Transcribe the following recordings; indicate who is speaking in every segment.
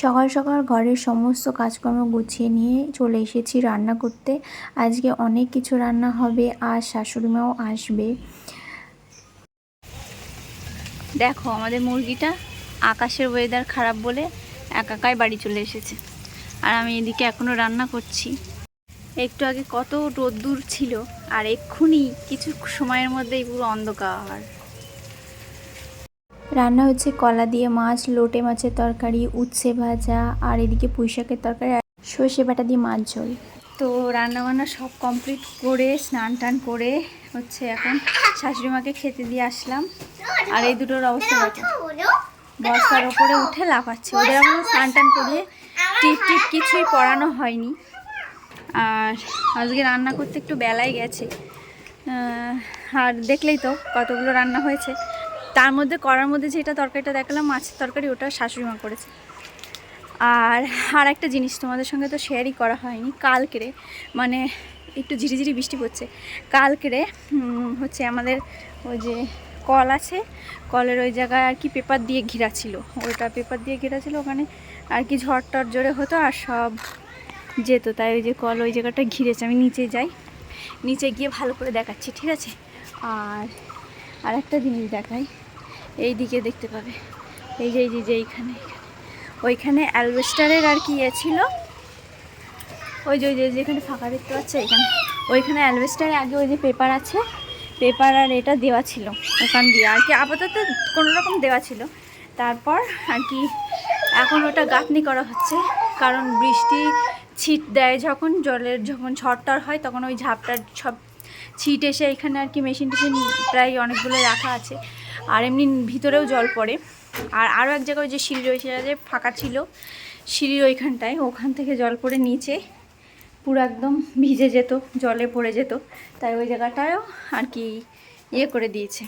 Speaker 1: সকাল সকাল ঘরের সমস্ত কাজকর্ম গুছিয়ে নিয়ে চলে এসেছি রান্না করতে। আজকে অনেক কিছু রান্না হবে আর শাশুড়িমাও আসবে। দেখো আমাদের মুরগিটা আকাশের ওয়েদার খারাপ বলে একাই বাড়ি চলে এসেছে, আর আমি এদিকে এখনো রান্না করছি। একটু আগে কত রোদ্দুর ছিল আর এক্ষুনি কিছু সময়ের মধ্যেই পুরো অন্ধকার। রান্না হচ্ছে কলা দিয়ে মাছ, লোটে মাছের তরকারি, উচ্ছে ভাজা, আর এদিকে পুঁইশাকের তরকারি আর সর্ষে বাটা দিয়ে মাছ ঝোল। তো রান্নাবান্না সব কমপ্লিট করে স্নান টান করে হচ্ছে এখন শাশুড়িমাকে খেতে দিয়ে আসলাম। আর এই দুটোর অবস্থা দেখো, বস্তার ওপরে উঠে লাফাচ্ছে। ওদের এখনো স্নান টান করিয়ে টিপ টিপ কিছুই পরানো হয়নি। আর আজকে রান্না করতে একটু বেলাই গেছে, আর দেখলেই তো কতগুলো রান্না হয়েছে। তার মধ্যে করার মধ্যে যেটা তরকারিটা দেখালাম মাছের তরকারি, ওটা শাশুড়িমা করেছে। আর একটা জিনিস তোমাদের সঙ্গে তো শেয়ারই করা হয়নি, কালকেরে মানে একটু ঝিরিঝিরি বৃষ্টি পড়ছে। কালকেরে হচ্ছে আমাদের ওই যে কল আছে, কলের ওই জায়গায় আর কি পেপার দিয়ে ঘেরা ছিল, ওইটা পেপার দিয়ে ঘেরা ছিল। ওখানে আর কি ঝড় টর জোরে হতো আর সব যেত, তাই ওই যে কল ওই জায়গাটা ঘিরেছে। আমি নিচে যাই, নিচে গিয়ে ভালো করে দেখাচ্ছি, ঠিক আছে? আর একটা জিনিস দেখাই, এই দিকে দেখতে পাবে, এই যে এইখানে ওইখানে অ্যালবেস্টারের আর কি ইয়ে ছিল, ওই যে যেখানে ফাঁকা দেখতে পাচ্ছে এখানে, ওইখানে অ্যালবেস্টারে আগে ওই যে পেপার আছে, পেপার আর এটা দেওয়া ছিল ওখান দিয়ে আর কি, আপাতত কোনো রকম দেওয়া ছিল। তারপর আর কি এখন ওটা গাঁথনি করা হচ্ছে, কারণ বৃষ্টি ছিট দেয় যখন, জলের যখন ঝড়টার হয় তখন ওই ঝাপটার সব ছিট এসে এখানে আর কি মেশিন টেশিন প্রায় অনেকগুলো রাখা আছে। আর এমনি ভিতরেও জল পড়ে। আর আরও এক জায়গায় যে সিঁড়ি রয়েছে, যে ফাঁকা ছিল সিঁড়ির ওইখানটায়, ওখান থেকে জল পড়ে নিচে পুরো একদম ভিজে যেত, জলে পড়ে যেত, তাই ওই জায়গাটাও আর কি ইয়ে করে দিয়েছে।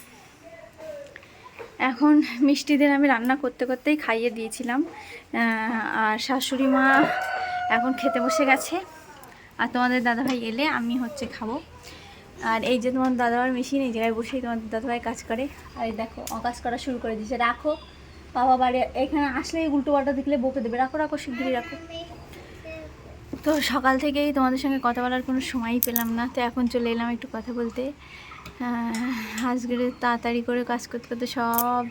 Speaker 1: এখন মিষ্টিদের আমি রান্না করতে করতেই খাইয়ে দিয়েছিলাম, আর শাশুড়ি মা এখন খেতে বসে গেছে। আর তোমাদের দাদাভাই এলে আমি হচ্ছে খাবো। আর এই যে তোমার দাদাভাইয়ের মেশিন, এই জায়গায় বসেই তোমাদের দাদাভাই কাজ করে। আর এই দেখো কাজ করা শুরু করে দিয়েছে। রাখো বাবা বাড়ি এখানে আসলে উল্টো পাল্টা দেখলে বকে দেবে, রাখো রাখো শিগগিরই রাখো। তো সকাল থেকেই তোমাদের সঙ্গে কথা বলার কোনো সময়ই পেলাম না, তো এখন চলে এলাম একটু কথা বলতে। আজকে তাড়াতাড়ি করে কাজ করতে করতে সব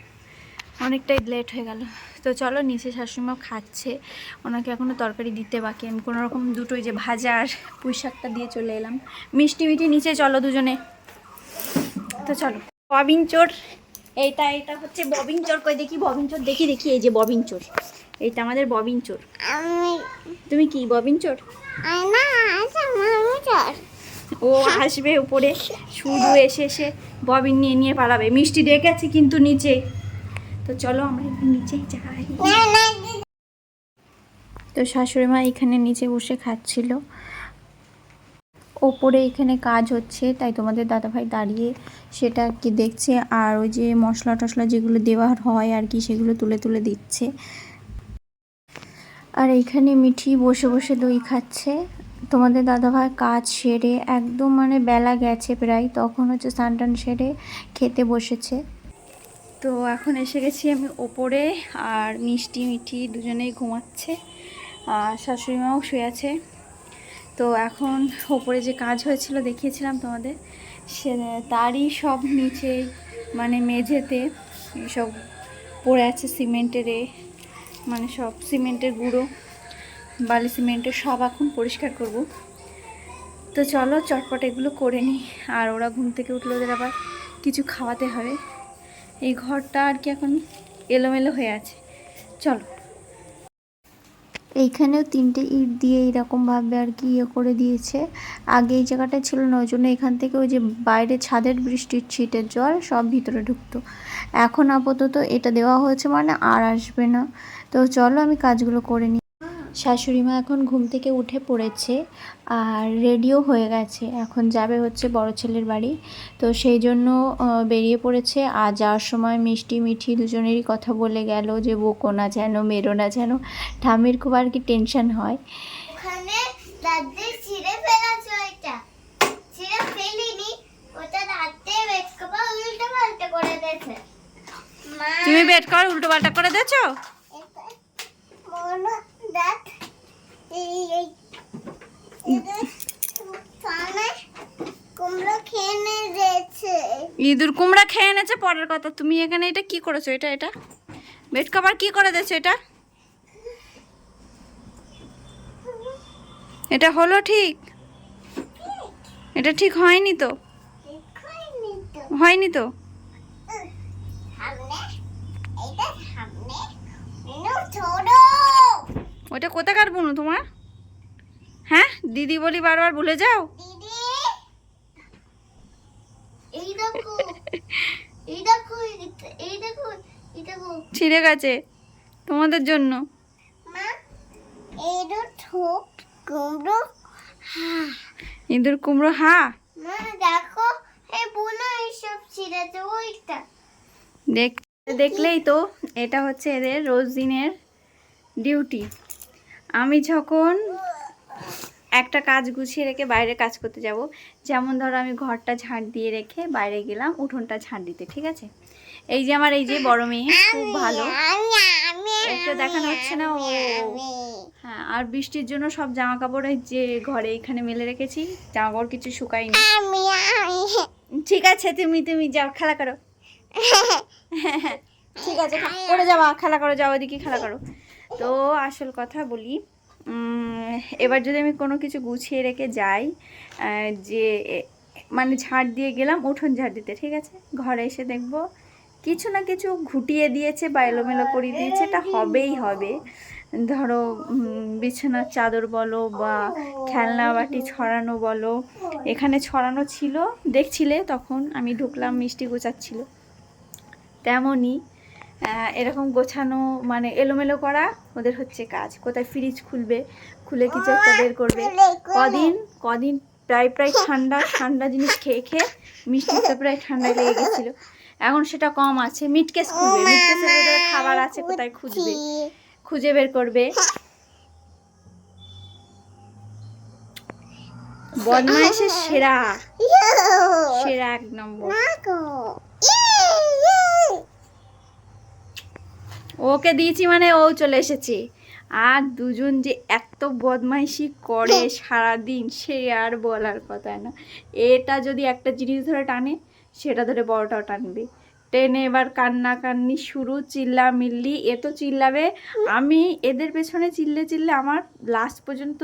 Speaker 1: অনেকটাই লেট হয়ে গেল। তো চলো, নিচে শাশুড়িমা খাচ্ছে, ওনাকে এখনও তরকারি দিতে বাকি। আমি কোনো রকম দুটোই যে ভাজা আর পুঁই শাকটা দিয়ে চলে এলাম। মিষ্টি নিচে চলো দুজনে। তো চলো, ববিন চোর এইটা হচ্ছে ববিন চোর। কই দেখি ববিন চোর, দেখি এই যে ববিন চোর, এইটা আমাদের ববিন চোর। তুমি কি ববিন চোর? ও আসবে উপরে, শুধু এসে ববিন নিয়ে পালাবে। মিষ্টি ডেকেছে কিন্তু নিচে। তো চলো আমরা একটু নিচেই যাই। তো শাশুড়ি মা এখানে নিচে বসে খাচ্ছিল, ওপরে এখানে কাজ হচ্ছে, তাই তোমাদের দাদাভাই দাঁড়িয়ে সেটা আর কি দেখছে। আর ওই যে মশলা টশলা যেগুলো দেওয়া হয় আর কি, সেগুলো তুলে তুলে দিচ্ছে। আর এইখানে মিঠি বসে বসে দই খাচ্ছে। তোমাদের দাদাভাই কাজ সেরে একদম মানে বেলা গেছে প্রায়, তখন হচ্ছে স্নান টান সেরে খেতে বসেছে। তো এখন এসে গেছি আমি ওপরে, আর মিঠি দুজনেই ঘুমাচ্ছে, আর শাশুড়িমাও শুয়ে আছে। তো এখন ওপরে যে কাজ হয়েছিল দেখিয়েছিলাম তোমাদের, সে তারই সব নিচে মানে মেঝেতে সব পড়ে আছে সিমেন্টের, মানে সব সিমেন্টের গুঁড়ো বালি সিমেন্টের সব এখন পরিষ্কার করব। তো চলো চটপট এগুলো করে নিই। আর ওরা ঘুম থেকে উঠলে ওদের আবার কিছু খাওয়াতে হবে। এই ঘরটা আর কি এখন এলোমেলো হয়ে আছে। চলো, এইখানেও 3টে ইট দিয়ে এইরকমভাবে আর কি ইয়ে করে দিয়েছে। আগে এই জায়গাটা ছিল না, ওই জন্য এখান থেকে ওই যে বাইরে ছাদের বৃষ্টির ছিটের জল সব ভিতরে ঢুকতো। এখন আপাতত এটা দেওয়া হয়েছে মানে আর আসবে না। তো চলো আমি কাজগুলো করে নিই। শাশুড়ি মা এখন ঘুম থেকে উঠে পড়েছে আর রেডিও হয়ে গেছে, এখন যাবে হচ্ছে বড় ছেলের বাড়ি। তো সেই জন্য বেরিয়ে পড়েছে। আর যাওয়ার সময় মিঠি দুজনেরই কথা বলে গেল যে বকো না যেন, মেরো না যেন। ঠাম্মির খুব আর কি টেনশন হয়। তুমি বেড কভার উল্টো পাল্টা করে দিয়েছো? ইঁদুর কুমড়া খেয়ে এনেছে পরের কথা, তুমি এখানে এটা কি করেছো? এটা বেড কভার কি করে দিয়েছো? এটা হলো ঠিক? এটা ঠিক হয়নি তো? হয়নি তো? ওটা কোথাকার বুনু তোমার? হ্যাঁ, দিদি বলি বারবার ভুলে যাও। ছিঁড়ে গেছে তোমাদের জন্য। ইঁদুর কুমড়ো হা
Speaker 2: দেখো, এইসব ছিঁড়েছে ওইটা।
Speaker 1: দেখলেই তো, এটা হচ্ছে এদের রোজ দিনের ডিউটি। আমি যখন একটা কাজ গুছিয়ে রেখে বাইরে কাজ করতে যাব, যেমন ধরো আমি ঘরটা ঝাড় দিয়ে রেখে বাইরে গেলাম উঠোনটা ঝাড় দিতে, ঠিক আছে? এই যে আমার এই যে বড় মেয়ে খুব ভালো, একটা দেখানো হচ্ছে না ও। হ্যাঁ, আর বৃষ্টির জন্য সব জামা কাপড় যে ঘরে এখানে মেলে রেখেছি, জামা কাপড় কিছু শুকায়নি। ঠিক আছে, তুমি যাও খেলা করো। ঠিক আছে, করে যাওয়া খেলা করো, যাও ওদিকে খেলা করো। তো আসল কথা বলি, এবার যদি আমি কোনো কিছু গুছিয়ে রেখে যাই, যে মানে ঝাড় দিয়ে গেলাম উঠোন ঝাড় দিতে, ঠিক আছে, ঘরে এসে দেখবো কিছু না কিছু ঘুটিয়ে দিয়েছে বা এলোমেলো করে দিয়েছে, এটা হবেই হবে। ধরো বিছানার চাদর বলো বা খেলনা বাটি ছড়ানো বলো, এখানে ছড়ানো ছিল, দেখছিলে তখন আমি ঢুকলাম মিষ্টি গোছাচ্ছিল, তেমনই এরকম গোছানো মানে এলোমেলো করা ওদের হচ্ছে কাজ। কোথায় ফ্রিজ খুলবে, খুলে কিছু একটা বের করবে। কদিন প্রায় ঠান্ডা জিনিস খেয়ে খেয়ে মিষ্টিটা প্রায় ঠান্ডায় লেগে গেছিলো, এখন সেটা কম আছে। মিটকেস খুলবে, মিটকেসের ভেতরে খাবার আছে কোথায় খুঁজে বের করবে। বদমাইশের সেরা 1 নম্বর। ওকে দিয়েছি মানে ও চলে এসেছে। আর দুজন যে এত বদমাইশি করে সারাদিন, সে আর বলার কথা না। এটা যদি একটা জিনিস ধরে টানে, সেটা ধরে বড়টাও টানবে। টেনে এবার কান্নাকান্নি শুরু, চিল্লামিল্লি, এত চিল্লাবে। আমি এদের পেছনে চিল্লে আমার লাস্ট পর্যন্ত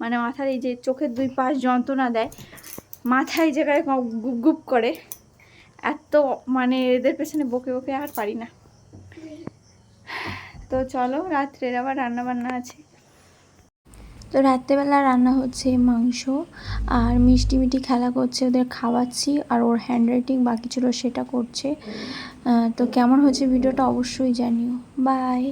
Speaker 1: মানে মাথার এই যে চোখের 2 পাশ যন্ত্রণা দেয়, মাথায় জায়গায় গুপ গুপ করে। এত মানে এদের পেছনে বকে আর পারি না। তো চলো, রাত্রের আবার রান্নাবান্না আছে। তো রাত্রেবেলা রান্না হচ্ছে মাংস, আর মিষ্টি খেলা করছে, ওদের খাওয়াচ্ছি, আর ওর হ্যান্ডরাইটিং বাকি ছিল সেটা করছে। তো কেমন হচ্ছে ভিডিওটা অবশ্যই জানিও। বাই।